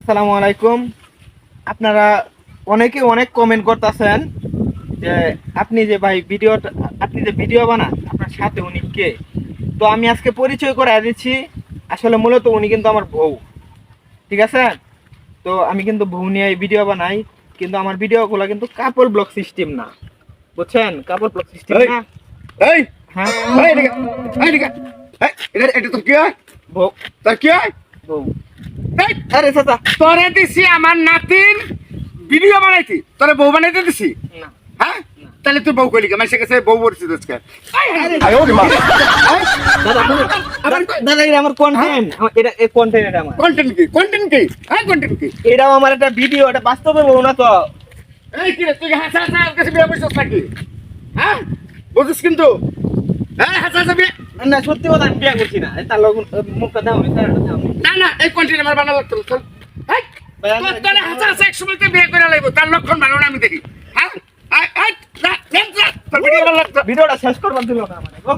আসসালামু আলাইকুম। আপনারা অনেকে অনেক কমেন্ট করতেছেন যে আপনি যে ভাই ভিডিও বানান আপনার সাথে উনি কে। তো আমি আজকে পরিচয় করে দিচ্ছি। আসলে মূলত উনি কিন্তু আমার বউ, ঠিক আছে। তো আমি কিন্তু বউ নিয়ে ভিডিও বানাই, কিন্তু আমার ভিডিওগুলো কিন্তু কাপল ব্লগ সিস্টেম না, বুঝছেন? কাপল ব্লগ সিস্টেম এই না। এই হ্যাঁ, এই এদিকে, এই এদিকে। এই, এটা তোর কি হয়? বউ তোর কি হয়? বউ এই, আরে চাচা তোরে দিছি আমার নাতির ভিডিও বানাইতি, তোরে বউ বানাইতে দিছি। না। হ্যাঁ, তাহলে তুই বউ কইলি কে? মাইসে কাছে বউ বলছিস আজকে। আরে আয়ো রে মা। দাদা দাদা এটা আমার কন্টেন্ট, এটা এই কন্টেন্ট এটা আমার। কন্টেন্ট কি? কন্টেন্ট কি? হ্যাঁ, কন্টেন্ট কি? এটাও আমার একটা ভিডিও, এটা বাস্তবে বউ না তো। এই কি রে, তুই হাসা হাসা আমার কাছে বিয়ে বসছিস নাকি? হ্যাঁ, বুঝছিস কিন্তু? হ্যাঁ, হাসা হাসা বিয়ে। না সত্যি কথা, আমি বিয়ে করছি না। তার লগ মুখটা দাও, আমি তার দাও। না না, এই কন্টেন্ট আমার বানানো লাগতো। চল। এই, তোর তোরে হাসা হাসা এক সময় তুই বিয়ে করে লাইবো, তার লক্ষণ ভালো না আমি দেখি। হ্যাঁ, তোর ভিডিও ভালো লাগতো। ভিডিওটা শেষ করবার দিল না মানে গো।